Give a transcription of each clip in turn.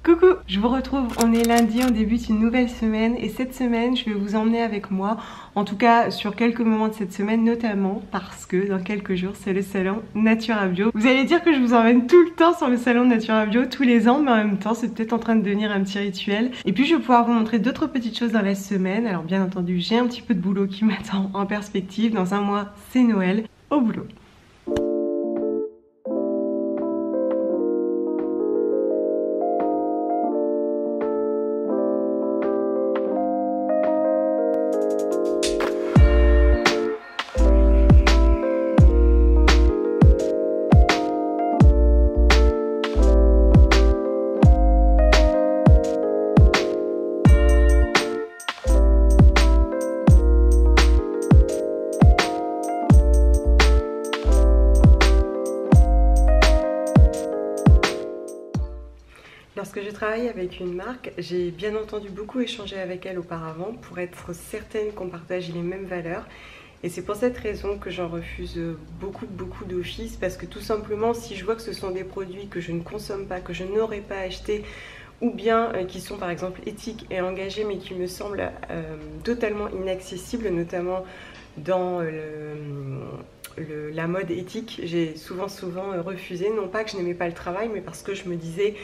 Coucou, je vous retrouve, on est lundi, on débute une nouvelle semaine et cette semaine je vais vous emmener avec moi, en tout cas sur quelques moments de cette semaine, notamment parce que dans quelques jours c'est le salon Natura Bio. Vous allez dire que je vous emmène tout le temps sur le salon Natura Bio tous les ans, mais en même temps c'est peut-être en train de devenir un petit rituel. Et puis je vais pouvoir vous montrer d'autres petites choses dans la semaine. Alors bien entendu j'ai un petit peu de boulot qui m'attend en perspective, dans un mois c'est Noël, au boulot. Lorsque je travaille avec une marque, j'ai bien entendu beaucoup échangé avec elle auparavant pour être certaine qu'on partage les mêmes valeurs. Et c'est pour cette raison que j'en refuse beaucoup d'offices, parce que tout simplement, si je vois que ce sont des produits que je ne consomme pas, que je n'aurais pas acheté, ou bien qui sont par exemple éthiques et engagés, mais qui me semblent totalement inaccessibles, notamment dans la mode éthique, j'ai souvent refusé, non pas que je n'aimais pas le travail, mais parce que je me disais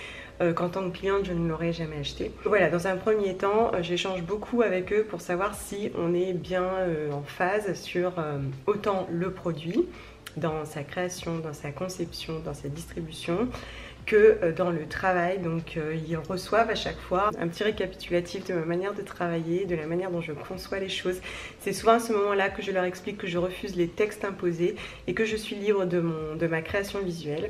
qu'en tant que cliente je ne l'aurais jamais acheté. Voilà, dans un premier temps j'échange beaucoup avec eux pour savoir si on est bien en phase sur autant le produit dans sa création, dans sa conception, dans sa distribution, que dans le travail. Donc ils reçoivent à chaque fois un petit récapitulatif de ma manière de travailler, de la manière dont je conçois les choses. C'est souvent à ce moment-là que je leur explique que je refuse les textes imposés et que je suis libre de ma création visuelle.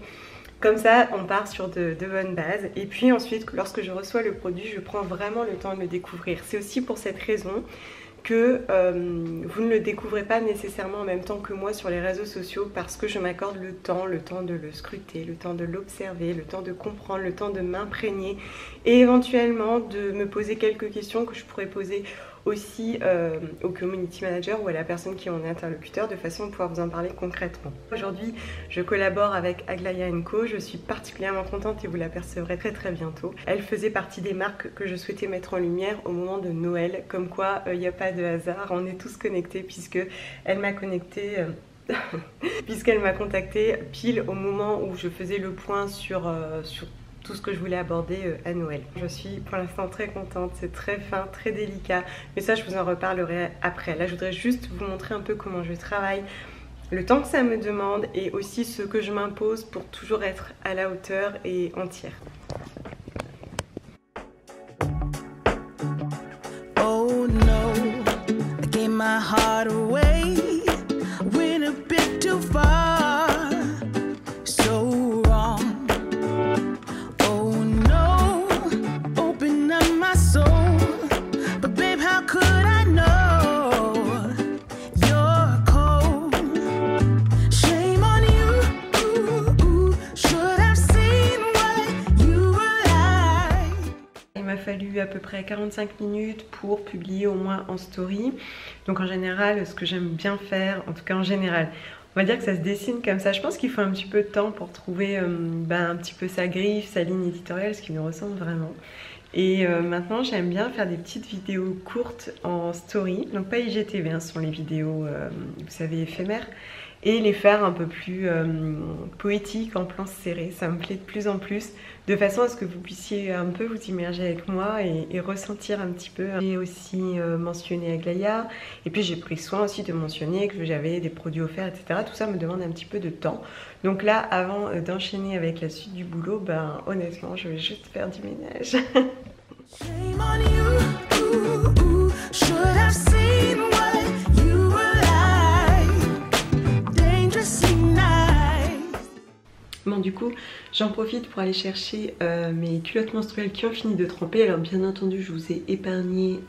Comme ça, on part sur de bonnes bases. Et puis ensuite, lorsque je reçois le produit, je prends vraiment le temps de le découvrir. C'est aussi pour cette raison que vous ne le découvrez pas nécessairement en même temps que moi sur les réseaux sociaux, parce que je m'accorde le temps de le scruter, le temps de l'observer, le temps de comprendre, le temps de m'imprégner et éventuellement de me poser quelques questions que je pourrais poser aussi au community manager ou à la personne qui en est interlocuteur, de façon à pouvoir vous en parler concrètement. Aujourd'hui, je collabore avec Aglaia & Co. Je suis particulièrement contente et vous l'apercevrez très bientôt. Elle faisait partie des marques que je souhaitais mettre en lumière au moment de Noël, comme quoi il n'y a pas de hasard, on est tous connectés, puisque elle m'a connecté puisqu'elle m'a contacté pile au moment où je faisais le point sur tout ce que je voulais aborder à Noël. Je suis pour l'instant très contente, c'est très fin, très délicat, mais ça je vous en reparlerai après. Là je voudrais juste vous montrer un peu comment je travaille, le temps que ça me demande et aussi ce que je m'impose pour toujours être à la hauteur et entière. Oh no, I gave my heart away, went a bit too far. Fallu à peu près 45 minutes pour publier au moins en story. Donc en général, ce que j'aime bien faire, en tout cas en général, on va dire que ça se dessine comme ça. Je pense qu'il faut un petit peu de temps pour trouver un petit peu sa griffe, sa ligne éditoriale, ce qui me ressemble vraiment. Et maintenant j'aime bien faire des petites vidéos courtes en story, donc pas IGTV, hein, ce sont les vidéos vous savez, éphémères, et les faire un peu plus poétiques, en plan serré. Ça me plaît de plus en plus, de façon à ce que vous puissiez un peu vous immerger avec moi et ressentir un petit peu. J'ai aussi mentionné Aglaia, et puis j'ai pris soin aussi de mentionner que j'avais des produits offerts, etc. Tout ça me demande un petit peu de temps. Donc là, avant d'enchaîner avec la suite du boulot, honnêtement, je vais juste faire du ménage. Bon, du coup, j'en profite pour aller chercher mes culottes menstruelles qui ont fini de tremper. Alors bien entendu, je vous ai épargné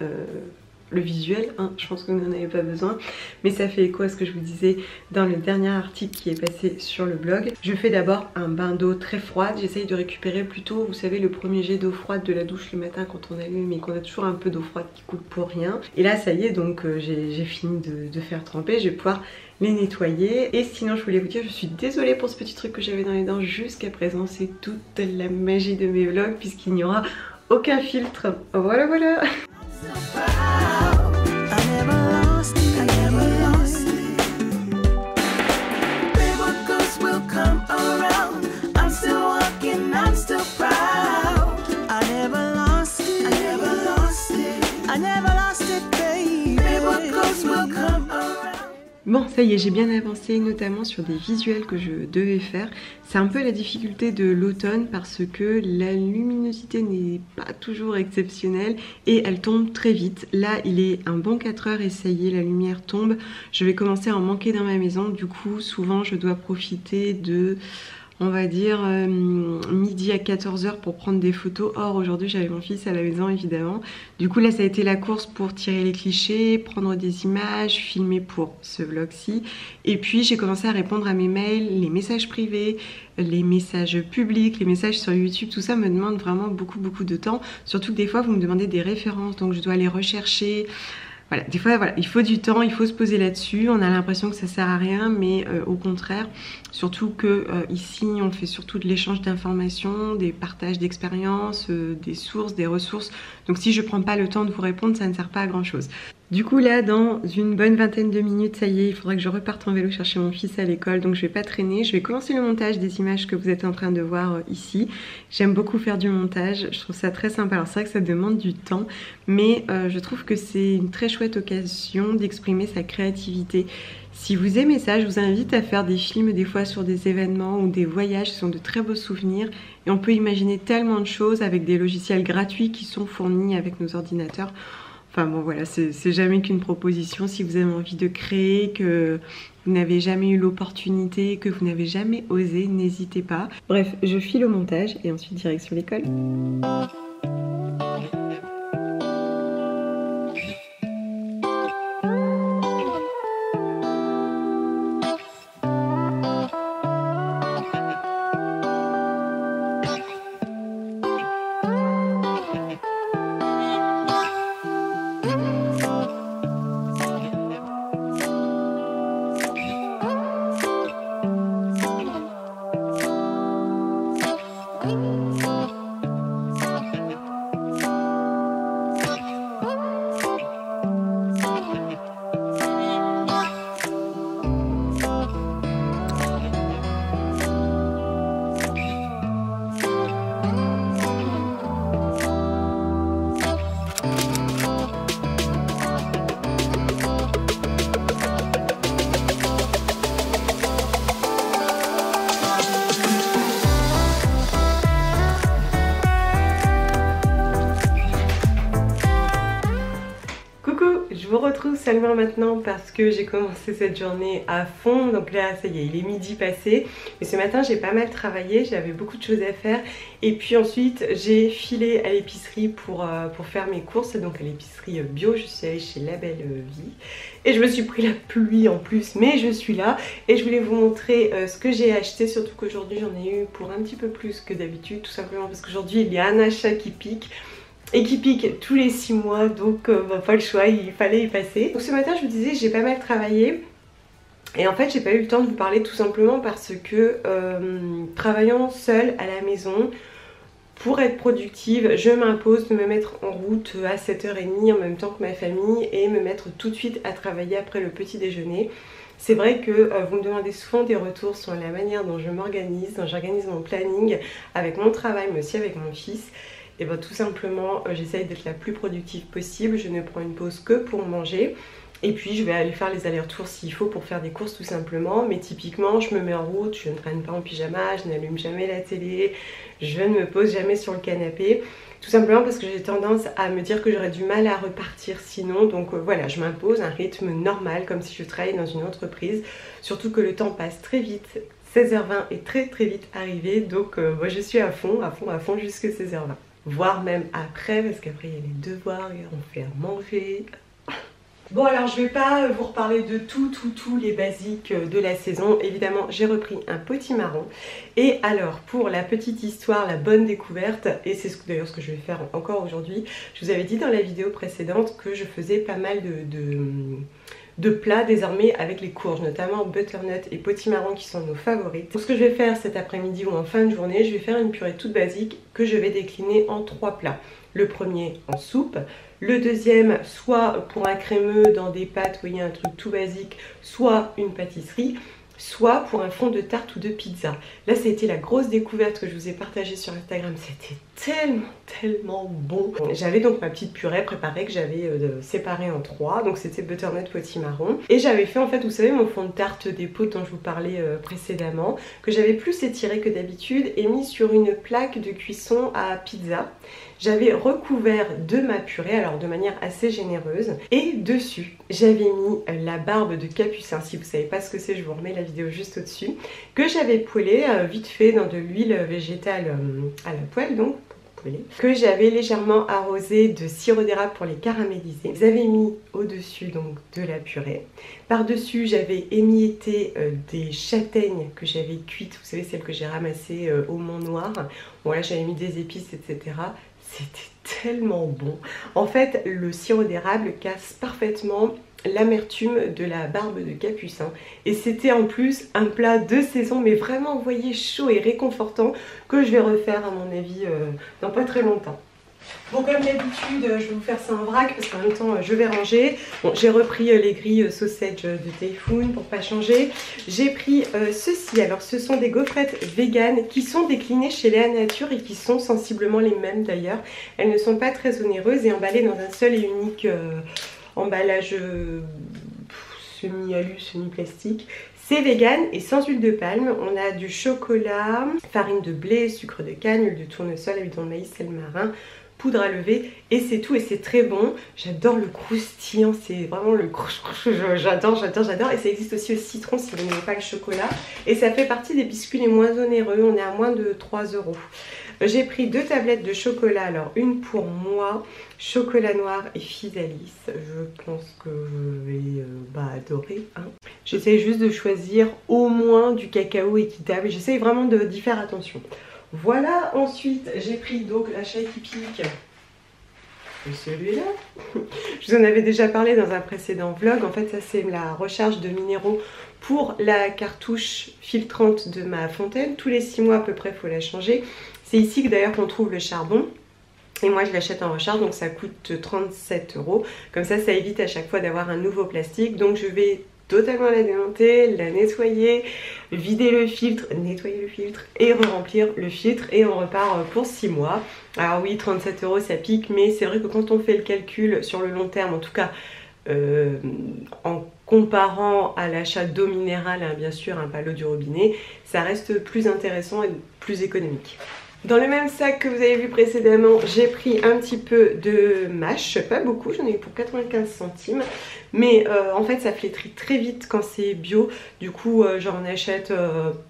le visuel, hein, je pense que vous n'en avez pas besoin, mais ça fait écho à ce que je vous disais dans le dernier article qui est passé sur le blog. Je fais d'abord un bain d'eau très froide, j'essaye de récupérer plutôt, vous savez, le premier jet d'eau froide de la douche le matin quand on allume, mais qu'on a toujours un peu d'eau froide qui coule pour rien. Et là ça y est, donc j'ai fini de faire tremper, je vais pouvoir les nettoyer. Et sinon je voulais vous dire, je suis désolée pour ce petit truc que j'avais dans les dents jusqu'à présent, c'est toute la magie de mes vlogs puisqu'il n'y aura aucun filtre. Voilà voilà. Bon, ça y est, j'ai bien avancé, notamment sur des visuels que je devais faire. C'est un peu la difficulté de l'automne parce que la luminosité n'est pas toujours exceptionnelle et elle tombe très vite. Là, il est un bon 4 heures et ça y est, la lumière tombe. Je vais commencer à en manquer dans ma maison. Du coup, souvent, je dois profiter de... on va dire midi à 14 h pour prendre des photos. Or aujourd'hui j'avais mon fils à la maison évidemment. Du coup là ça a été la course pour tirer les clichés, prendre des images, filmer pour ce vlog-ci. Et puis j'ai commencé à répondre à mes mails, les messages privés, les messages publics, les messages sur YouTube. Tout ça me demande vraiment beaucoup de temps. Surtout que des fois vous me demandez des références donc je dois les rechercher. Voilà, des fois voilà, il faut du temps, il faut se poser là-dessus. On a l'impression que ça sert à rien, mais au contraire, surtout que ici on fait surtout de l'échange d'informations, des partages d'expériences, des sources, des ressources. Donc si je prends pas le temps de vous répondre, ça ne sert pas à grand chose. Du coup là, dans une bonne vingtaine de minutes, ça y est, il faudrait que je reparte en vélo chercher mon fils à l'école, donc je vais pas traîner. Je vais commencer le montage des images que vous êtes en train de voir ici. J'aime beaucoup faire du montage, je trouve ça très sympa. Alors c'est vrai que ça demande du temps, mais je trouve que c'est une très chouette occasion d'exprimer sa créativité. Si vous aimez ça, je vous invite à faire des films des fois sur des événements ou des voyages, ce sont de très beaux souvenirs. Et on peut imaginer tellement de choses avec des logiciels gratuits qui sont fournis avec nos ordinateurs. Enfin bon voilà, c'est jamais qu'une proposition. Si vous avez envie de créer, que vous n'avez jamais eu l'opportunité, que vous n'avez jamais osé, n'hésitez pas. Bref, je file au montage et ensuite direction l'école. Je vous retrouve seulement maintenant parce que j'ai commencé cette journée à fond. Donc là ça y est, il est midi passé. Mais ce matin j'ai pas mal travaillé, j'avais beaucoup de choses à faire. Et puis ensuite j'ai filé à l'épicerie pour faire mes courses. Donc à l'épicerie bio, je suis allée chez La Belle Vie. Et je me suis pris la pluie en plus, mais je suis là. Et je voulais vous montrer ce que j'ai acheté. Surtout qu'aujourd'hui j'en ai eu pour un petit peu plus que d'habitude. Tout simplement parce qu'aujourd'hui il y a un achat qui pique. Et qui pique tous les 6 mois, donc pas le choix, il fallait y passer. Donc ce matin je vous disais, j'ai pas mal travaillé. Et en fait j'ai pas eu le temps de vous parler tout simplement parce que travaillant seule à la maison, pour être productive, je m'impose de me mettre en route à 7h30 en même temps que ma famille et me mettre tout de suite à travailler après le petit déjeuner. C'est vrai que vous me demandez souvent des retours sur la manière dont je m'organise, dont j'organise mon planning avec mon travail mais aussi avec mon fils. Et bien tout simplement j'essaye d'être la plus productive possible, je ne prends une pause que pour manger. Et puis je vais aller faire les allers-retours s'il faut pour faire des courses tout simplement. Mais typiquement je me mets en route, je ne traîne pas en pyjama, je n'allume jamais la télé, je ne me pose jamais sur le canapé. Tout simplement parce que j'ai tendance à me dire que j'aurais du mal à repartir sinon. Donc voilà, je m'impose un rythme normal comme si je travaillais dans une entreprise. Surtout que le temps passe très vite. 16h20 est très vite arrivé. Donc moi je suis à fond jusqu'à 16h20. Voire même après parce qu'après il y a les devoirs et on fait à manger. Bon alors je vais pas vous reparler de tous les basiques de la saison. Évidemment j'ai repris un potimarron. Et alors pour la petite histoire, la bonne découverte, et c'est d'ailleurs ce que je vais faire encore aujourd'hui, je vous avais dit dans la vidéo précédente que je faisais pas mal de plats désormais avec les courges, notamment butternut et potimarron qui sont nos favorites. Donc ce que je vais faire cet après-midi ou en fin de journée, je vais faire une purée toute basique que je vais décliner en 3 plats. Le premier en soupe, le deuxième soit pour un crémeux dans des pâtes, vous voyez un truc tout basique, soit une pâtisserie, soit pour un fond de tarte ou de pizza. Là ça a été la grosse découverte que je vous ai partagée sur Instagram, c'était tellement bon. J'avais donc ma petite purée préparée que j'avais séparée en 3, donc c'était butternut potimarron. Et j'avais fait en fait, vous savez, mon fond de tarte des potes dont je vous parlais précédemment, que j'avais plus étiré que d'habitude et mis sur une plaque de cuisson à pizza. J'avais recouvert de ma purée, alors de manière assez généreuse, et dessus j'avais mis la barbe de capucin. Si vous savez pas ce que c'est, je vous remets la vidéo juste au-dessus, que j'avais poêlé vite fait dans de l'huile végétale à la poêle, donc que j'avais légèrement arrosé de sirop d'érable pour les caraméliser. J'avais mis au-dessus donc de la purée. Par-dessus, j'avais émietté des châtaignes que j'avais cuites, vous savez, celles que j'ai ramassées au Mont Noir. Voilà, j'avais mis des épices, etc. C'était tellement bon. En fait, le sirop d'érable casse parfaitement l'amertume de la barbe de capucin. Et c'était en plus un plat de saison, mais vraiment, vous voyez, chaud et réconfortant, que je vais refaire à mon avis dans pas très longtemps. Bon, comme d'habitude, je vais vous faire ça en vrac parce qu'en même temps je vais ranger. Bon, j'ai repris les grilles sausage de Typhoon pour pas changer. J'ai pris ceci. Alors ce sont des gaufrettes véganes qui sont déclinées chez Léa Nature et qui sont sensiblement les mêmes d'ailleurs. Elles ne sont pas très onéreuses et emballées dans un seul et unique emballage semi-alu, semi-plastique. C'est vegan et sans huile de palme. On a du chocolat, farine de blé, sucre de canne, huile de tournesol, huile de maïs, sel marin, poudre à lever et c'est tout et c'est très bon. J'adore le croustillant, c'est vraiment le j'adore et ça existe aussi au citron si vous n'aimez pas le chocolat et ça fait partie des biscuits les moins onéreux, on est à moins de 3 €. J'ai pris 2 tablettes de chocolat, alors une pour moi, chocolat noir et Physalis. Je pense que je vais adorer. Hein. J'essaie juste de choisir au moins du cacao équitable. J'essaie vraiment d'y faire attention. Voilà, ensuite j'ai pris donc l'achat qui pique. Celui-là, je vous en avais déjà parlé dans un précédent vlog. En fait, ça c'est la recharge de minéraux pour la cartouche filtrante de ma fontaine. Tous les 6 mois à peu près, il faut la changer. C'est ici que d'ailleurs qu'on trouve le charbon. Et moi je l'achète en recharge, donc ça coûte 37 €. Comme ça évite à chaque fois d'avoir un nouveau plastique. Donc je vais totalement la démonter, la nettoyer, vider le filtre, nettoyer le filtre et re-remplir le filtre et on repart pour 6 mois. Alors oui, 37 € ça pique, mais c'est vrai que quand on fait le calcul sur le long terme, en tout cas en comparant à l'achat d'eau minérale, hein, bien sûr, pas l'eau du robinet, ça reste plus intéressant et plus économique. Dans le même sac que vous avez vu précédemment, j'ai pris un petit peu de mâche, pas beaucoup, j'en ai eu pour 95 centimes. Mais en fait ça flétrit très vite quand c'est bio, du coup j'en achète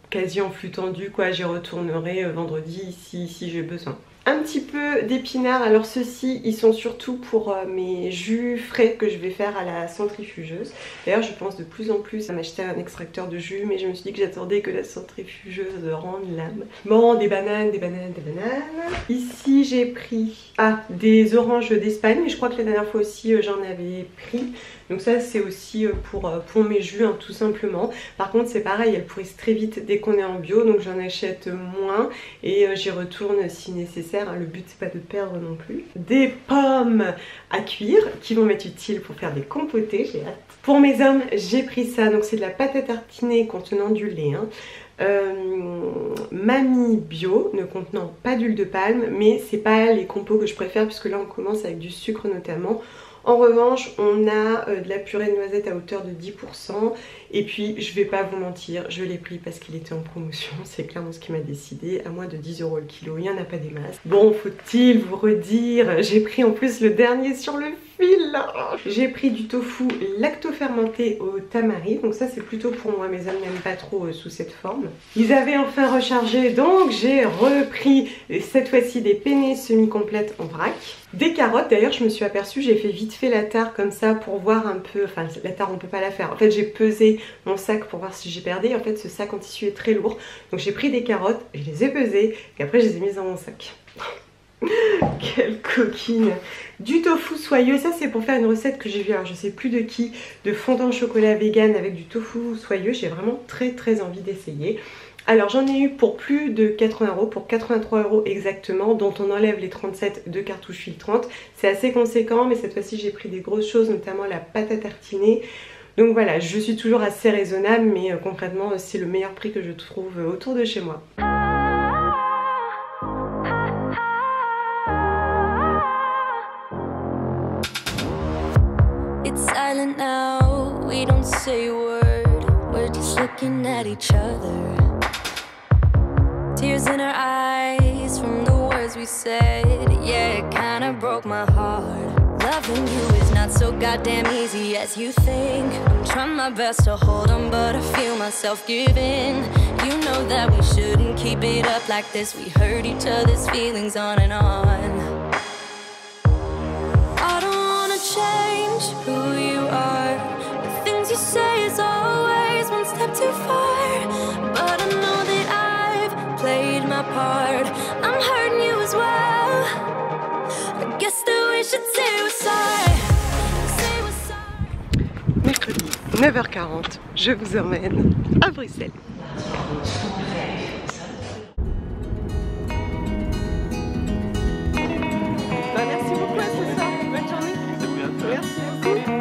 quasi en flux tendu, quoi. J'y retournerai vendredi si j'ai besoin. Un petit peu d'épinards, alors ceux-ci ils sont surtout pour mes jus frais que je vais faire à la centrifugeuse. D'ailleurs je pense de plus en plus à m'acheter un extracteur de jus, mais je me suis dit que j'attendais que la centrifugeuse rende l'âme. Bon, des bananes. Ici j'ai pris des oranges d'Espagne, mais je crois que la dernière fois aussi j'en avais pris. Donc ça c'est aussi pour mes jus, hein, tout simplement. Par contre c'est pareil, elles pourrissent très vite dès qu'on est en bio, donc j'en achète moins et j'y retourne si nécessaire. Le but c'est pas de perdre non plus. Des pommes à cuire qui vont m'être utiles pour faire des compotés, j'ai hâte. Pour mes hommes j'ai pris ça, donc c'est de la pâte à tartiner contenant du lait. Mamie bio ne contenant pas d'huile de palme, mais c'est pas les compos que je préfère puisque là on commence avec du sucre notamment. En revanche, on a de la purée de noisettes à hauteur de 10%. Et puis, je vais pas vous mentir, je l'ai pris parce qu'il était en promotion. C'est clairement ce qui m'a décidé. À moins de 10 € le kilo, il n'y en a pas des masses. Bon, faut-il vous redire, j'ai pris en plus le dernier sur le fil. J'ai pris du tofu lacto-fermenté au tamari. Donc ça, c'est plutôt pour moi. Mes hommes n'aiment pas trop sous cette forme. Ils avaient enfin rechargé, donc j'ai repris cette fois-ci des penne semi-complètes en vrac. Des carottes, d'ailleurs je me suis aperçue, j'ai fait vite fait la tare comme ça pour voir un peu, enfin la tare on peut pas la faire, en fait j'ai pesé mon sac pour voir si j'ai perdu, en fait ce sac en tissu est très lourd, donc j'ai pris des carottes, je les ai pesées et après je les ai mises dans mon sac. Quelle coquine. Du tofu soyeux, ça c'est pour faire une recette que j'ai vue, alors je sais plus de qui, de fondant au chocolat vegan avec du tofu soyeux. J'ai vraiment très envie d'essayer. Alors j'en ai eu pour plus de 80 €, pour 83 € exactement, dont on enlève les 37 de cartouches filtrantes. C'est assez conséquent, mais cette fois-ci j'ai pris des grosses choses, notamment la pâte à tartiner. Donc voilà, je suis toujours assez raisonnable, mais concrètement c'est le meilleur prix que je trouve autour de chez moi. It's silent now, we don't say a word, we're just looking at each other. Tears in our eyes from the words we said, yeah, it kinda broke my heart. Loving you is not so goddamn easy as you think. I'm trying my best to hold on, but I feel myself giving. You know that we shouldn't keep it up like this. We hurt each other's feelings on and on. I don't wanna change who you are. The things you say is always one step too far. But I know that I've played my part. I'm hurting you as well. I guess that we should say we're sorry. Say we're sorry. Mercredi, 9h40, je vous emmène à Bruxelles. Merci beaucoup à ce soir. Bonne journée. Merci beaucoup.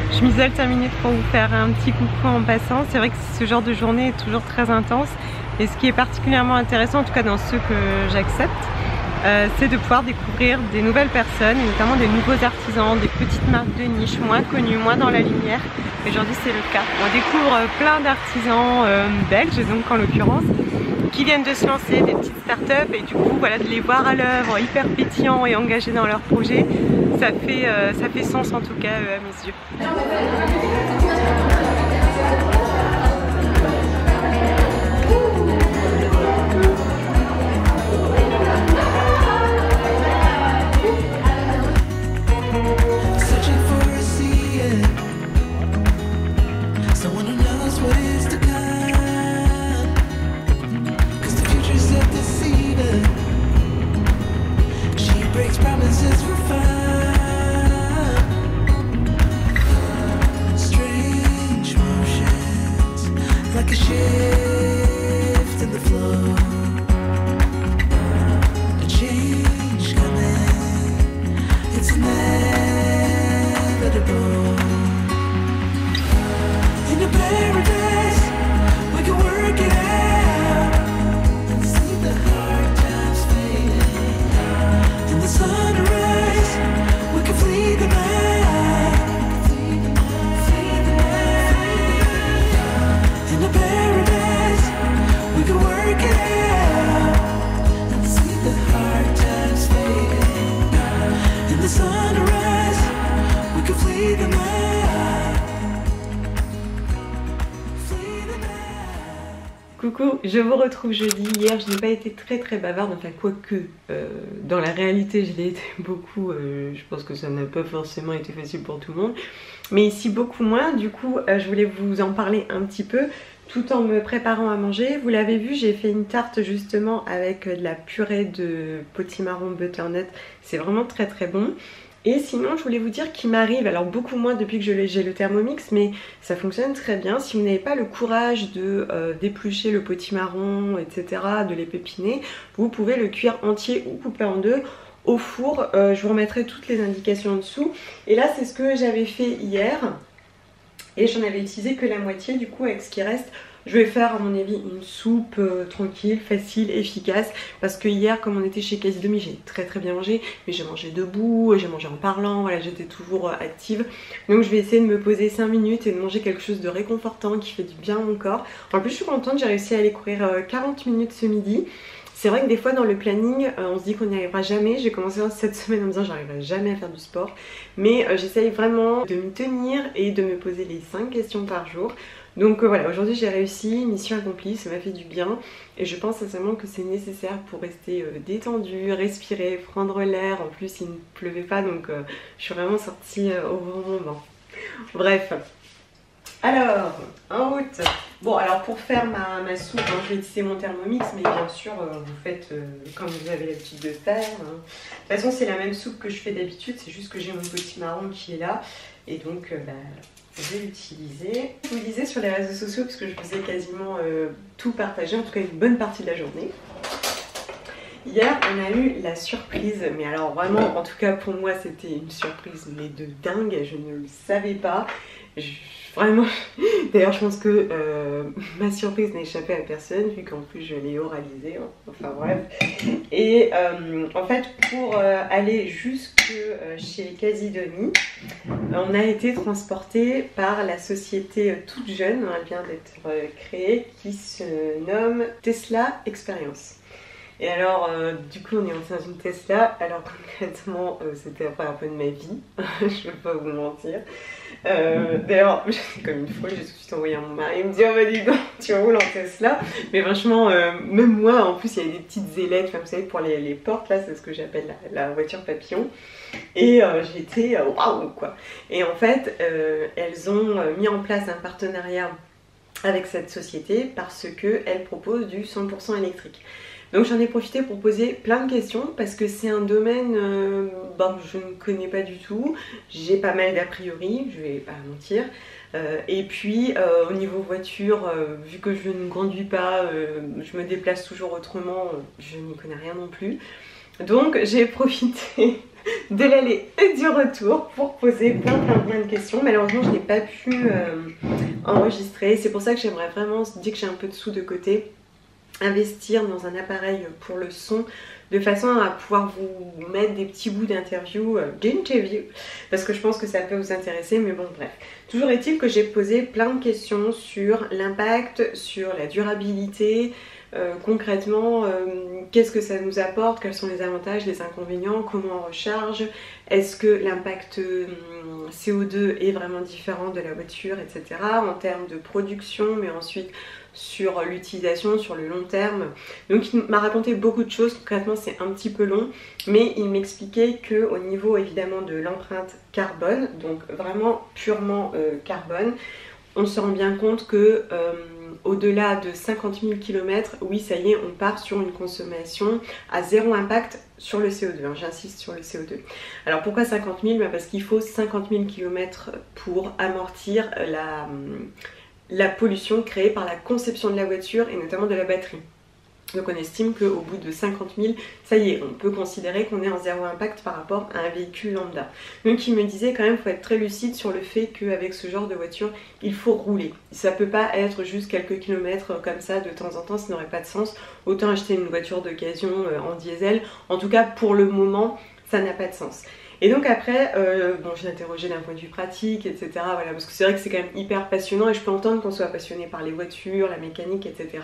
Je m'isole 5 minutes pour vous faire un petit coucou en passant. C'est vrai que ce genre de journée est toujours très intense. Et ce qui est particulièrement intéressant, en tout cas dans ceux que j'accepte, c'est de pouvoir découvrir des nouvelles personnes, et notamment des nouveaux artisans, des petites marques de niche moins connues, moins dans la lumière. Aujourd'hui c'est le cas. On découvre plein d'artisans belges, donc en l'occurrence, qui viennent de se lancer, des petites startups, et du coup voilà, de les voir à l'œuvre, hyper pétillants et engagés dans leurs projets, ça fait sens en tout cas à mes yeux. Coucou, je vous retrouve jeudi. Hier je n'ai pas été très bavarde, enfin quoique dans la réalité je l'ai été beaucoup, je pense que ça n'a pas forcément été facile pour tout le monde, mais ici beaucoup moins. Du coup je voulais vous en parler un petit peu tout en me préparant à manger. Vous l'avez vu, j'ai fait une tarte justement avec de la purée de potimarron butternut, c'est vraiment très bon. Et sinon je voulais vous dire qu'il m'arrive, alors beaucoup moins depuis que j'ai le Thermomix, mais ça fonctionne très bien. Si vous n'avez pas le courage de d'éplucher le potimarron, etc., de les pépiner, vous pouvez le cuire entier ou couper en deux au four. Je vous remettrai toutes les indications en dessous. Et là c'est ce que j'avais fait hier. Et j'en avais utilisé que la moitié, du coup avec ce qui reste Je vais faire à mon avis une soupe tranquille, facile, efficace, parce que hier comme on était chez Quasi Demi, j'ai très bien mangé, mais j'ai mangé debout, j'ai mangé en parlant, voilà, j'étais toujours active. Donc je vais essayer de me poser 5 minutes et de manger quelque chose de réconfortant qui fait du bien à mon corps. En plus je suis contente, j'ai réussi à aller courir 40 minutes ce midi. C'est vrai que des fois dans le planning, on se dit qu'on n'y arrivera jamais. J'ai commencé cette semaine en me disant que j'arriverai jamais à faire du sport. Mais j'essaye vraiment de m'y tenir et de me poser les 5 questions par jour. Donc voilà, aujourd'hui j'ai réussi, mission accomplie, ça m'a fait du bien. Et je pense sincèrement que c'est nécessaire pour rester détendu, respirer, prendre l'air. En plus il ne pleuvait pas, donc je suis vraiment sortie au bon moment. Bref. Alors, en route. Bon, alors pour faire ma soupe, hein, je vais utiliser mon Thermomix, mais bien sûr, vous faites comme vous avez l'habitude de faire. Hein. De toute façon, c'est la même soupe que je fais d'habitude, c'est juste que j'ai mon petit marron qui est là. Et donc, je vais l'utiliser. Je vous disais sur les réseaux sociaux, parce que je vous ai quasiment tout partagé, en tout cas une bonne partie de la journée. Hier, on a eu la surprise, mais alors vraiment, en tout cas pour moi, c'était une surprise, mais de dingue, je ne le savais pas. Vraiment, d'ailleurs je pense que ma surprise n'a échappé à personne vu qu'en plus je l'ai oralisée, hein. Enfin bref. Et en fait pour aller jusque chez Quasi Demi, on a été transporté par la société toute jeune, hein, elle vient d'être créée, qui se nomme Tesla Experience. Et alors, du coup, on est entré dans une Tesla. Alors, concrètement, c'était la première fois de ma vie. Je ne vais pas vous mentir. D'ailleurs, j'étais comme une folle. J'ai tout de suite envoyé à mon mari. Il me dit, oh, bah, dis donc, tu roules en Tesla. Mais franchement, même moi, en plus, il y avait des petites ailettes, enfin, vous savez, pour les portes, là, c'est ce que j'appelle la voiture papillon. Et j'étais waouh, quoi. Et en fait, elles ont mis en place un partenariat avec cette société parce qu'elle propose du 100% électrique. Donc j'en ai profité pour poser plein de questions parce que c'est un domaine je ne connais pas du tout. J'ai pas mal d'a priori, je vais pas mentir. Et puis au niveau voiture, vu que je ne conduis pas, je me déplace toujours autrement, je n'y connais rien non plus. Donc j'ai profité de l'aller et du retour pour poser plein de questions. Malheureusement je n'ai pas pu enregistrer. C'est pour ça que j'aimerais vraiment, dès que j'ai un peu de sous de côté, investir dans un appareil pour le son de façon à pouvoir vous mettre des petits bouts d'interview, parce que je pense que ça peut vous intéresser, mais bon bref. Toujours est-il que j'ai posé plein de questions sur l'impact, sur la durabilité, concrètement qu'est-ce que ça nous apporte, quels sont les avantages, les inconvénients, comment on recharge, est-ce que l'impact CO2 est vraiment différent de la voiture, etc. en termes de production, mais ensuite sur l'utilisation sur le long terme. Donc il m'a raconté beaucoup de choses, concrètement c'est un petit peu long, mais il m'expliquait qu'au niveau évidemment de l'empreinte carbone, donc vraiment purement carbone, on se rend bien compte que au-delà de 50 000 km, oui ça y est, on part sur une consommation à zéro impact sur le CO2, hein, j'insiste sur le CO2. Alors pourquoi 50 000 ? Parce qu'il faut 50 000 km pour amortir la pollution créée par la conception de la voiture et notamment de la batterie. Donc on estime qu'au bout de 50 000, ça y est, on peut considérer qu'on est en zéro impact par rapport à un véhicule lambda. Donc il me disait quand même, il faut être très lucide sur le fait qu'avec ce genre de voiture, il faut rouler. Ça peut pas être juste quelques kilomètres comme ça de temps en temps, ça n'aurait pas de sens. Autant acheter une voiture d'occasion en diesel. En tout cas, pour le moment, ça n'a pas de sens. Et donc après, j'ai interrogé d'un point de vue pratique, etc. Voilà, parce que c'est vrai que c'est quand même hyper passionnant et je peux entendre qu'on soit passionné par les voitures, la mécanique, etc.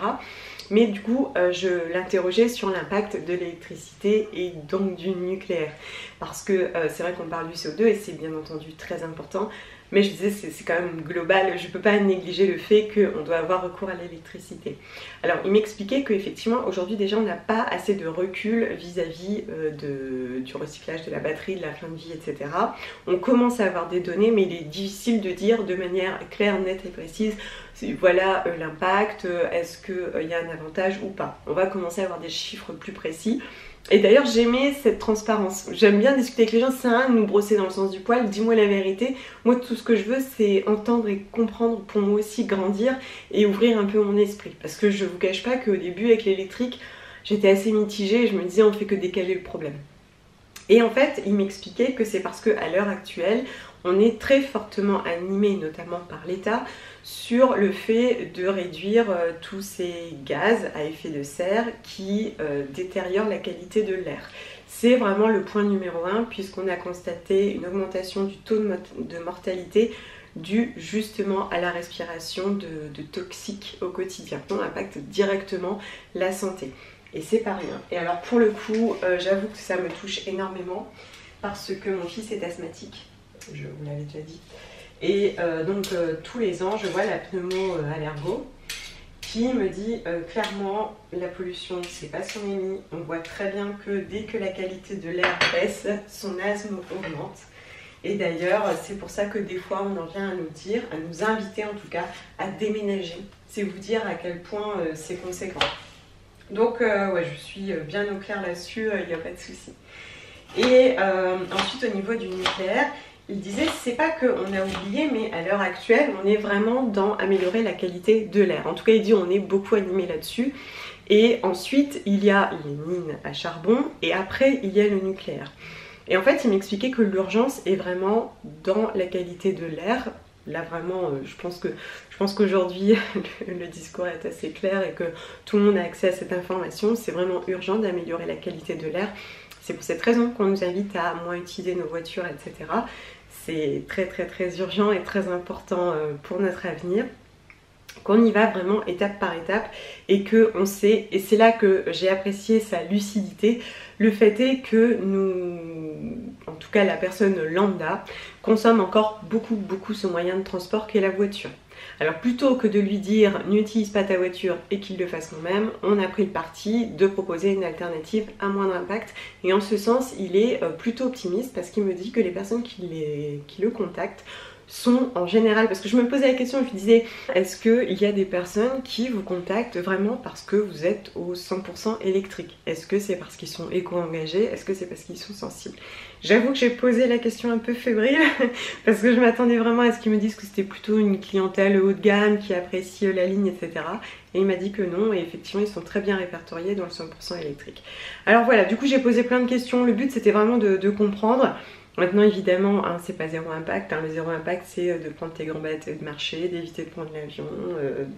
Mais du coup, je l'interrogeais sur l'impact de l'électricité et donc du nucléaire. Parce que c'est vrai qu'on parle du CO2 et c'est bien entendu très important. Mais je disais, c'est quand même global, je ne peux pas négliger le fait qu'on doit avoir recours à l'électricité. Alors, il m'expliquait qu'effectivement, aujourd'hui, déjà, on n'a pas assez de recul vis-à-vis du recyclage de la batterie, de la fin de vie, etc. On commence à avoir des données, mais il est difficile de dire de manière claire, nette et précise, voilà l'impact, est-ce qu'il y a un avantage ou pas. On va commencer à avoir des chiffres plus précis. Et d'ailleurs j'aimais cette transparence, j'aime bien discuter avec les gens, c'est rien de nous brosser dans le sens du poil, dis-moi la vérité, moi tout ce que je veux c'est entendre et comprendre pour moi aussi grandir et ouvrir un peu mon esprit, parce que je vous cache pas qu'au début avec l'électrique j'étais assez mitigée et je me disais on fait que décaler le problème. Et en fait, il m'expliquait que c'est parce qu'à l'heure actuelle, on est très fortement animé, notamment par l'État, sur le fait de réduire tous ces gaz à effet de serre qui détériorent la qualité de l'air. C'est vraiment le point numéro 1 puisqu'on a constaté une augmentation du taux de mortalité due justement à la respiration de toxiques au quotidien. On impacte directement la santé. Et c'est pas rien. Et alors pour le coup, j'avoue que ça me touche énormément parce que mon fils est asthmatique, je vous l'avais déjà dit. Et donc tous les ans, je vois la pneumo-allergo qui me dit clairement la pollution, c'est pas son ennemi. On voit très bien que dès que la qualité de l'air baisse, son asthme augmente. Et d'ailleurs, c'est pour ça que des fois, on en vient à nous dire, à nous inviter en tout cas, à déménager. C'est vous dire à quel point c'est conséquent. Donc ouais, je suis bien au clair là-dessus, il n'y a pas de souci. Et ensuite au niveau du nucléaire, il disait c'est pas qu'on a oublié, mais à l'heure actuelle on est vraiment dans améliorer la qualité de l'air. En tout cas il dit on est beaucoup animé là-dessus. Et ensuite il y a les mines à charbon et après il y a le nucléaire. Et en fait il m'expliquait que l'urgence est vraiment dans la qualité de l'air. Là vraiment, je pense qu'aujourd'hui le discours est assez clair et que tout le monde a accès à cette information. C'est vraiment urgent d'améliorer la qualité de l'air. C'est pour cette raison qu'on nous invite à moins utiliser nos voitures, etc. C'est très très très urgent et très important pour notre avenir. Qu'on y va vraiment étape par étape et qu'on sait, et c'est là que j'ai apprécié sa lucidité, le fait est que nous, en tout cas la personne lambda, consomme encore beaucoup ce moyen de transport qu'est la voiture. Alors plutôt que de lui dire n'utilise pas ta voiture et qu'il le fasse quand même, on a pris le parti de proposer une alternative à moindre impact et en ce sens il est plutôt optimiste parce qu'il me dit que les personnes qui le contactent sont en général, parce que je me posais la question, je me disais est-ce qu'il y a des personnes qui vous contactent vraiment parce que vous êtes au 100% électrique? Est-ce que c'est parce qu'ils sont éco-engagés? Est-ce que c'est parce qu'ils sont sensibles? J'avoue que j'ai posé la question un peu fébrile parce que je m'attendais vraiment à ce qu'ils me disent que c'était plutôt une clientèle haut de gamme qui apprécie la ligne, etc. Et il m'a dit que non, et effectivement ils sont très bien répertoriés dans le 100% électrique. Alors voilà, du coup j'ai posé plein de questions, le but c'était vraiment de comprendre. Maintenant évidemment, hein, c'est pas zéro impact, hein. Le zéro impact c'est de prendre tes gambettes et de marcher, d'éviter de prendre l'avion,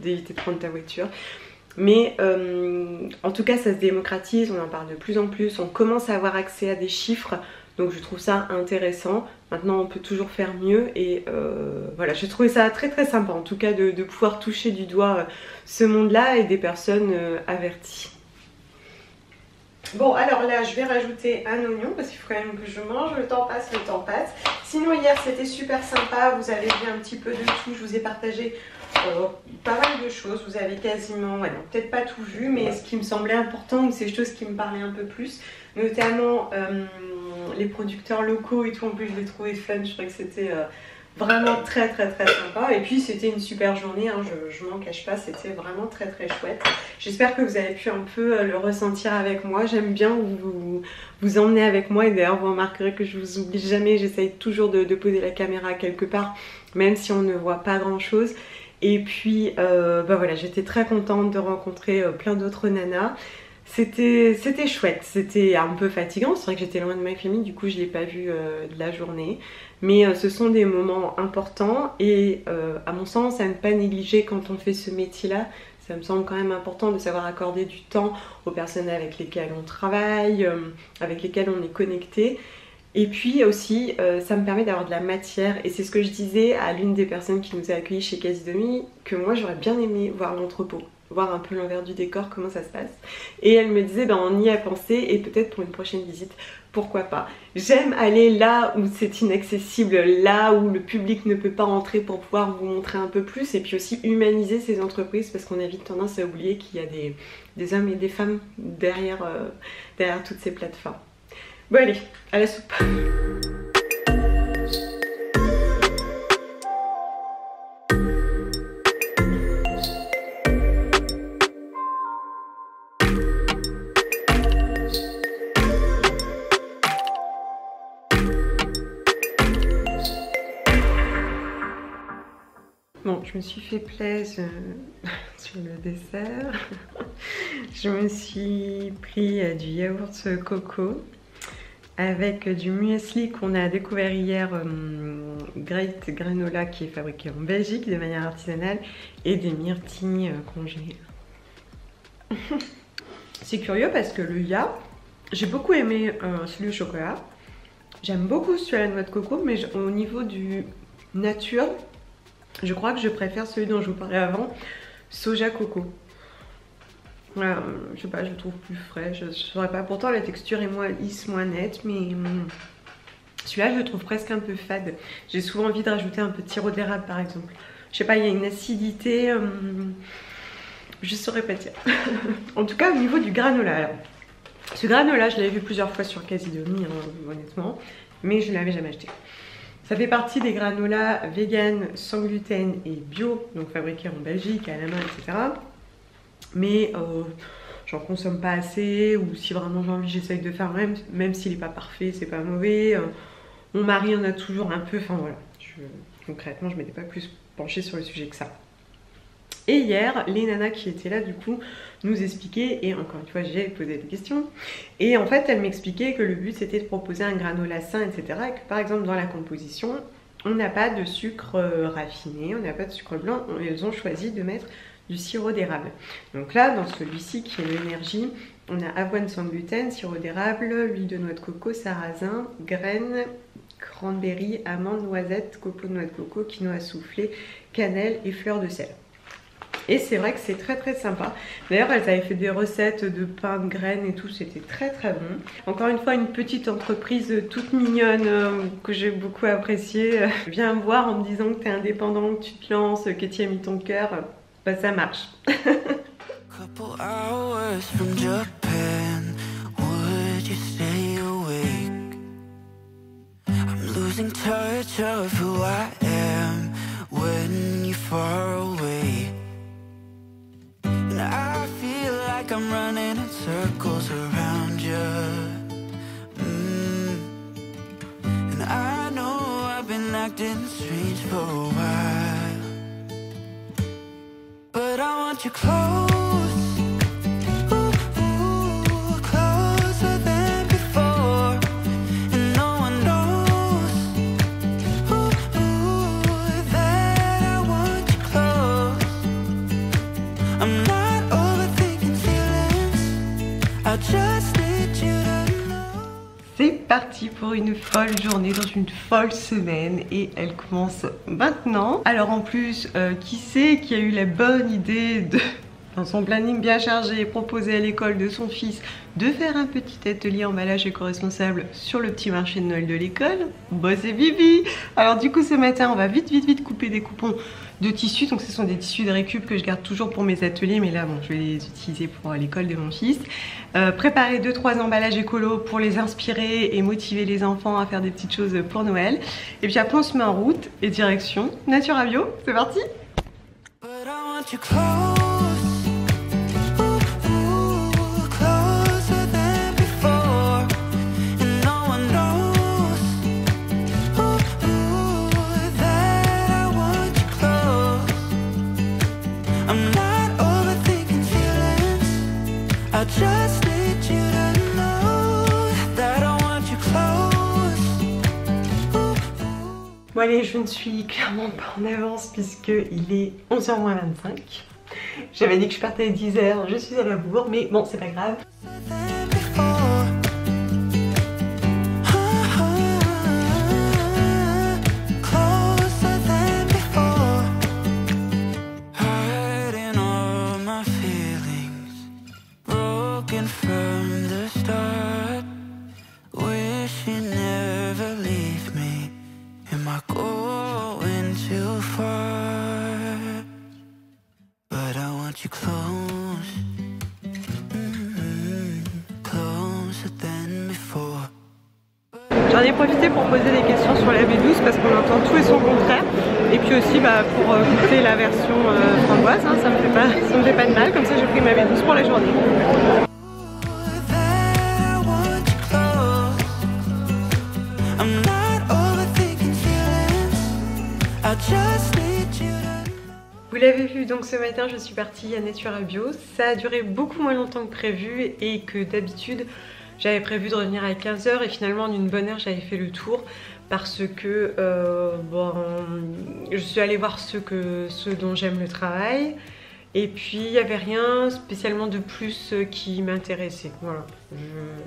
d'éviter de prendre ta voiture. Mais en tout cas ça se démocratise, on en parle de plus en plus, on commence à avoir accès à des chiffres, donc je trouve ça intéressant. Maintenant on peut toujours faire mieux et voilà, j'ai trouvé ça très très sympa en tout cas de pouvoir toucher du doigt ce monde-là et des personnes averties. Bon alors là je vais rajouter un oignon parce qu'il faut quand même que je mange, le temps passe, le temps passe. Sinon hier c'était super sympa, vous avez vu un petit peu de tout, je vous ai partagé pas mal de choses, vous avez quasiment, ouais, peut-être pas tout vu, mais ce qui me semblait important ou ces choses qui me parlaient un peu plus, notamment les producteurs locaux et tout, en plus je l'ai trouvé fun, je trouvais que c'était vraiment très très très sympa et puis c'était une super journée, hein, je m'en cache pas, c'était vraiment très très chouette. J'espère que vous avez pu un peu le ressentir avec moi, j'aime bien vous emmener avec moi et d'ailleurs vous remarquerez que je vous oublie jamais, j'essaye toujours de poser la caméra quelque part même si on ne voit pas grand chose. Et puis bah voilà, j'étais très contente de rencontrer plein d'autres nanas. C'était chouette, c'était un peu fatigant, c'est vrai que j'étais loin de ma famille, du coup je l'ai pas vu de la journée. Mais ce sont des moments importants et à mon sens à ne pas négliger quand on fait ce métier-là. Ça me semble quand même important de savoir accorder du temps aux personnes avec lesquelles on travaille, avec lesquelles on est connecté. Et puis aussi, ça me permet d'avoir de la matière. Et c'est ce que je disais à l'une des personnes qui nous a accueillis chez Casidomi, que moi j'aurais bien aimé voir l'entrepôt, voir un peu l'envers du décor, comment ça se passe. Et elle me disait, ben on y a pensé et peut-être pour une prochaine visite, pourquoi pas. J'aime aller là où c'est inaccessible, là où le public ne peut pas entrer pour pouvoir vous montrer un peu plus. Et puis aussi humaniser ces entreprises parce qu'on a vite tendance à oublier qu'il y a des hommes et des femmes derrière toutes ces plateformes. Bon allez, à la soupe. Bon, je me suis fait plaisir sur le dessert. Je me suis pris du yaourt coco. avec du muesli qu'on a découvert hier, Great Granola, qui est fabriqué en Belgique de manière artisanale, et des myrtilles congelées. C'est curieux parce que le ya, j'ai beaucoup aimé celui au chocolat. J'aime beaucoup celui à la noix de coco, mais au niveau du nature, je crois que je préfère celui dont je vous parlais avant, soja coco. Voilà, je sais pas, je le trouve plus frais, je saurais pas. Pourtant la texture est moins lisse, moins nette, mais celui-là je le trouve presque un peu fade. J'ai souvent envie de rajouter un peu de sirop d'érable par exemple. Je sais pas, il y a une acidité, je saurais pas dire. En tout cas au niveau du granola, alors, ce granola je l'avais vu plusieurs fois sur Casidomi, hein, honnêtement, mais je ne l'avais jamais acheté. Ça fait partie des granolas vegan, sans gluten et bio, donc fabriqués en Belgique, à la main, etc. Mais j'en consomme pas assez, ou si vraiment j'ai envie, j'essaye de faire même s'il n'est pas parfait, c'est pas mauvais. Mon mari en a toujours un peu, enfin voilà. Concrètement, je m'étais pas plus penchée sur le sujet que ça. Et hier, les nanas qui étaient là, du coup, nous expliquaient, et encore une fois, j'ai posé des questions. Et en fait, elles m'expliquaient que le but, c'était de proposer un granola sain, etc. Et que par exemple, dans la composition, on n'a pas de sucre raffiné, on n'a pas de sucre blanc. Elles ont choisi de mettre du sirop d'érable. Donc là, dans celui-ci qui est l'énergie, on a avoine sans gluten, sirop d'érable, huile de noix de coco, sarrasin, graines, cranberry, amandes, noisettes, copeaux de noix de coco, quinoa soufflé, cannelle et fleurs de sel. Et c'est vrai que c'est très très sympa. D'ailleurs, elles avaient fait des recettes de pain de graines et tout, c'était très très bon. Encore une fois, une petite entreprise toute mignonne que j'ai beaucoup appréciée. Viens me voir en me disant que tu es indépendant, que tu te lances, que tu y as mis ton cœur. Bah ça marche. Couple hours from Japan, would you stay awake? I'm losing touch of who I am when you're far away. And I feel like I'm running in circles around you. And I know I've been acting strange for a while, but I want you close. C'est parti pour une folle journée dans une folle semaine et elle commence maintenant. Alors en plus, qui c'est qui a eu la bonne idée de, dans son planning bien chargé, proposer à l'école de son fils de faire un petit atelier emballage éco-responsable sur le petit marché de Noël de l'école? Bah c'est Bibi. Alors du coup ce matin on va vite couper des coupons de tissus. Donc ce sont des tissus de récup que je garde toujours pour mes ateliers, mais là bon je vais les utiliser pour l'école de mon fils. Préparer 2-3 emballages écolos pour les inspirer et motiver les enfants à faire des petites choses pour Noël. Et puis après on se met en route et direction Natura Bio. C'est parti. Bon allez, je ne suis clairement pas en avance puisque il est 11h moins 25. J'avais dit que je partais à 10h, je suis à la bourre, mais bon c'est pas grave. J'en ai profité pour poser des questions sur la V12 parce qu'on entend tout et son contraire. Et puis aussi pour goûter la version framboise, hein, ça me fait pas de mal. Comme ça j'ai pris ma V12 pour la journée. Vous l'avez vu, donc ce matin je suis partie à Natura Bio. Ça a duré beaucoup moins longtemps que prévu et que d'habitude. J'avais prévu de revenir à 15 h et finalement en une bonne heure j'avais fait le tour parce que bon, je suis allée voir ceux dont j'aime le travail. Et puis il n'y avait rien spécialement de plus qui m'intéressait. Voilà.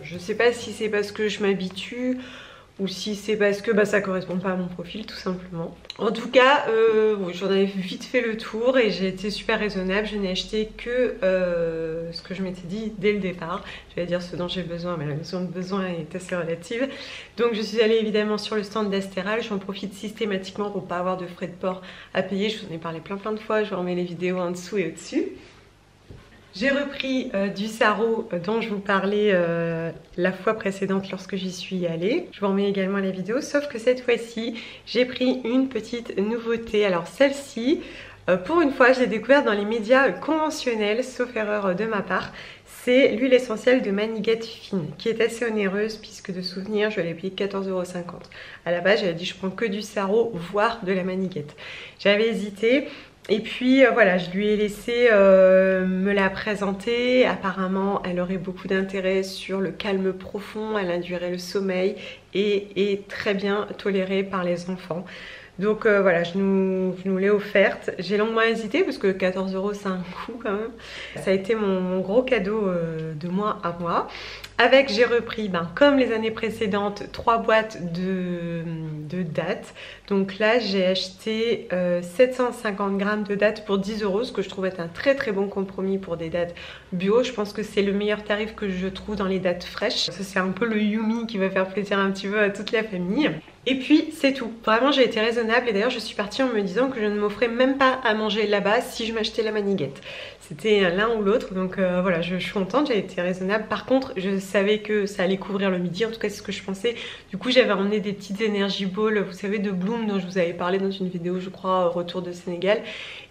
Je sais pas si c'est parce que je m'habitue ou si c'est parce que ça correspond pas à mon profil tout simplement. En tout cas, bon, j'en avais vite fait le tour et j'ai été super raisonnable. Je n'ai acheté que ce que je m'étais dit dès le départ. Je vais dire ce dont j'ai besoin, mais la notion de besoin est assez relative. Donc je suis allée évidemment sur le stand d'Astéral. J'en profite systématiquement pour pas avoir de frais de port à payer. Je vous en ai parlé plein de fois. Je vous remets les vidéos en dessous et au-dessus. J'ai repris du sarrau dont je vous parlais la fois précédente lorsque j'y suis allée. Je vous remets également la vidéo, sauf que cette fois-ci, j'ai pris une petite nouveauté. Alors celle-ci, pour une fois, je l'ai découverte dans les médias conventionnels, sauf erreur de ma part. C'est l'huile essentielle de maniguette fine, qui est assez onéreuse puisque de souvenir, je l'ai payé 14,50 €. À la base, j'avais dit je prends que du sarrau, voire de la maniguette. J'avais hésité. Et puis voilà, je lui ai laissé me la présenter. Apparemment, elle aurait beaucoup d'intérêt sur le calme profond, elle induirait le sommeil et est très bien tolérée par les enfants. Donc voilà, je nous l'ai offerte. J'ai longuement hésité parce que 14 € c'est un coût quand même. Ça a été mon gros cadeau de mois à moi. Avec, j'ai repris, comme les années précédentes, 3 boîtes de dattes. Donc là, j'ai acheté 750 grammes de dattes pour 10 €, ce que je trouve être un très bon compromis pour des dattes bio. Je pense que c'est le meilleur tarif que je trouve dans les dattes fraîches. C'est un peu le Yumi qui va faire plaisir un petit peu à toute la famille. Et puis c'est tout. Vraiment j'ai été raisonnable et d'ailleurs je suis partie en me disant que je ne m'offrais même pas à manger là-bas si je m'achetais la maniguette. C'était l'un ou l'autre, donc voilà, je suis contente, j'ai été raisonnable. Par contre, je savais que ça allait couvrir le midi, en tout cas c'est ce que je pensais. Du coup j'avais emmené des petites Energy Balls, vous savez, de Bloom dont je vous avais parlé dans une vidéo, je crois, retour de Sénégal.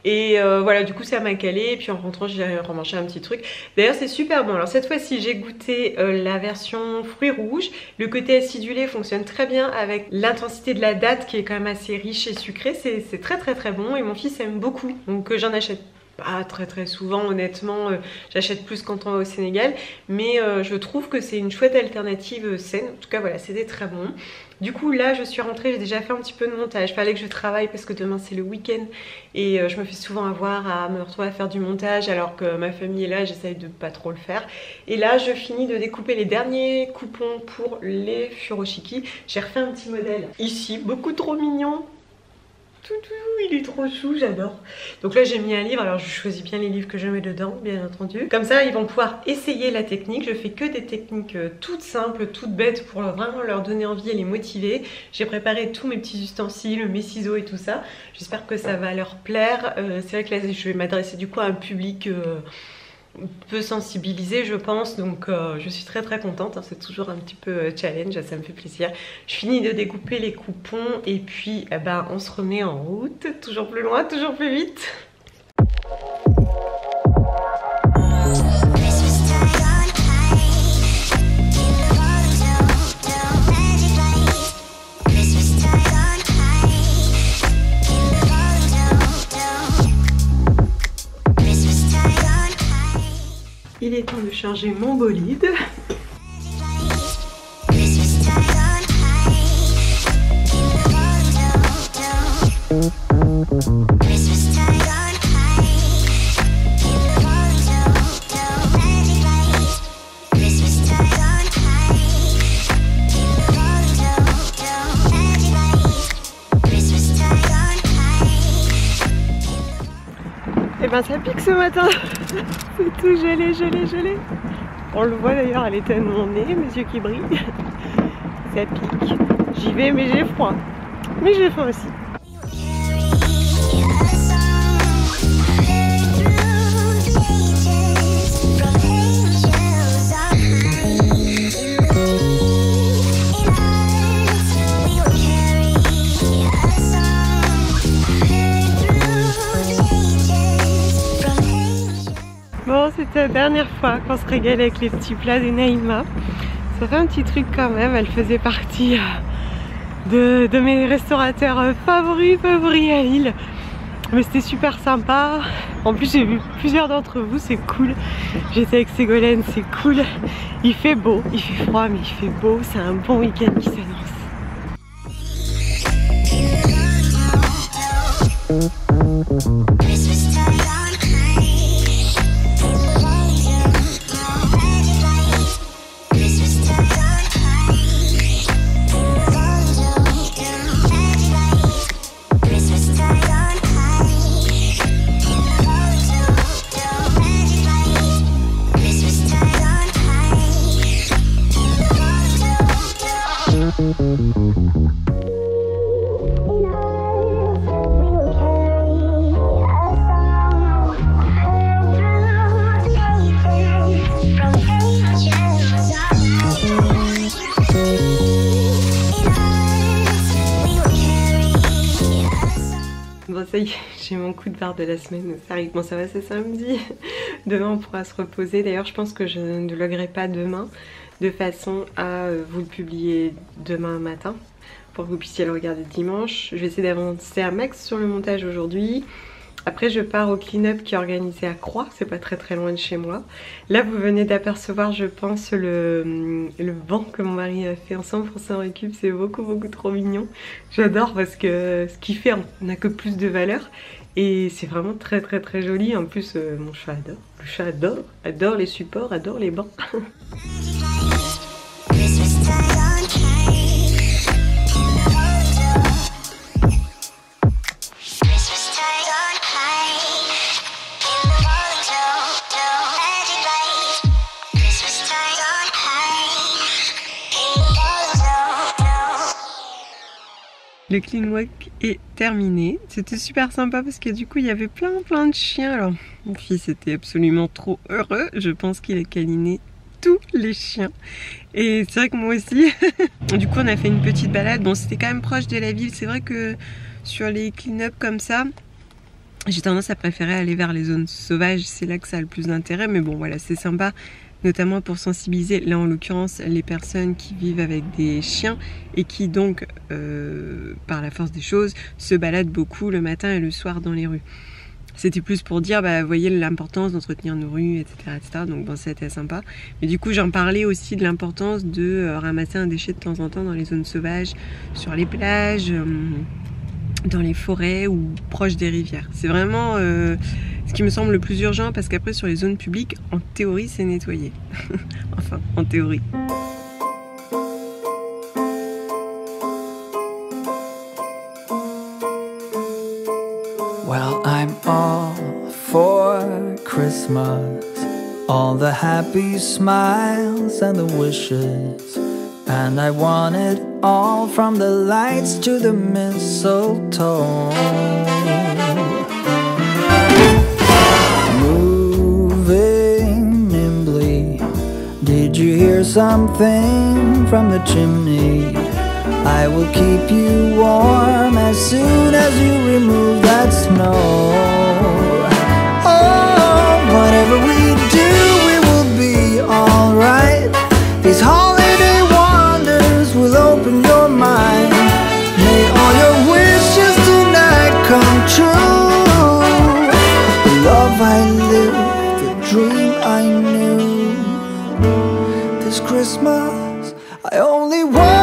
Et voilà, du coup ça m'a calé et puis en rentrant j'ai remangé un petit truc. D'ailleurs c'est super bon. Alors cette fois-ci j'ai goûté la version fruits rouges. Le côté acidulé fonctionne très bien avec l'intensité de la date qui est quand même assez riche et sucrée. C'est très bon et mon fils aime beaucoup. Donc j'en achète pas très souvent honnêtement, j'achète plus quand on va au Sénégal. Mais je trouve que c'est une chouette alternative saine. En tout cas voilà, c'était très bon. Du coup là je suis rentrée, j'ai déjà fait un petit peu de montage. Fallait que je travaille parce que demain c'est le week-end et je me fais souvent avoir à me retrouver à faire du montage alors que ma famille est là, j'essaye de pas trop le faire. Et là je finis de découper les derniers coupons pour les furoshiki. J'ai refait un petit modèle ici, beaucoup trop mignon. Il est trop chou, j'adore. Donc là j'ai mis un livre, alors je choisis bien les livres que je mets dedans, bien entendu. Comme ça ils vont pouvoir essayer la technique. Je fais que des techniques toutes simples, toutes bêtes pour vraiment leur donner envie et les motiver. J'ai préparé tous mes petits ustensiles, mes ciseaux et tout ça. J'espère que ça va leur plaire. C'est vrai que là je vais m'adresser du coup à un public peu sensibilisé je pense, donc je suis très contente, hein. C'est toujours un petit peu challenge, ça me fait plaisir. Je finis de découper les coupons et puis on se remet en route, toujours plus loin, toujours plus vite. Il est temps de charger mon bolide. Et ça pique ce matin. C'est tout gelé. On le voit d'ailleurs à l'état de mon nez, mes yeux qui brillent. Ça pique. J'y vais mais j'ai froid. Mais j'ai faim aussi. Bon, c'était la dernière fois qu'on se régale avec les petits plats de Naïma. Ça fait un petit truc quand même, elle faisait partie de mes restaurateurs favoris à Lille. Mais c'était super sympa. En plus j'ai vu plusieurs d'entre vous, c'est cool. J'étais avec Ségolène, c'est cool. Il fait beau, il fait froid mais il fait beau. C'est un bon week-end qui s'annonce. Bon ça y est, j'ai mon coup de barre de la semaine, ça arrive. Bon ça va, c'est samedi. Demain on pourra se reposer. D'ailleurs je pense que je ne vloguerai pas demain, de façon à vous le publier demain matin pour que vous puissiez le regarder dimanche. Je vais essayer d'avancer un max sur le montage aujourd'hui. Après je pars au clean-up qui est organisé à Croix, c'est pas très loin de chez moi. Là vous venez d'apercevoir je pense le banc que mon mari a fait ensemble pour s'en récup, c'est beaucoup trop mignon. J'adore parce que ce qu'il fait n'a que plus de valeur et c'est vraiment très joli. En plus mon chat adore, le chat adore les supports, adore les bancs. Le clean walk est terminé. C'était super sympa parce que du coup il y avait plein de chiens. Alors mon fils était absolument trop heureux. Je pense qu'il a câliné tous les chiens. Et c'est vrai que moi aussi. Du coup on a fait une petite balade. Bon c'était quand même proche de la ville. C'est vrai que sur les clean-up comme ça, j'ai tendance à préférer aller vers les zones sauvages. C'est là que ça a le plus d'intérêt. Mais bon voilà, c'est sympa. Notamment pour sensibiliser, là en l'occurrence, les personnes qui vivent avec des chiens et qui donc, par la force des choses, se baladent beaucoup le matin et le soir dans les rues. C'était plus pour dire, bah, voyez l'importance d'entretenir nos rues, etc. Donc bon, c'était sympa. Mais du coup, j'en parlais aussi de l'importance de ramasser un déchet de temps en temps dans les zones sauvages, sur les plages, dans les forêts ou proches des rivières. C'est vraiment ce qui me semble le plus urgent parce qu'après sur les zones publiques, en théorie c'est nettoyé. Enfin, en théorie. Well, I'm all for Christmas, all the happy smiles and the wishes, and I want it all from the lights to the mistletoe. Moving nimbly, did you hear something from the chimney? I will keep you warm as soon as you remove that snow. Oh, whatever we do, we will be alright. These holiday wonders will open your mind. May all your wishes tonight come true. The love I lived, the dream I knew. This Christmas, I only want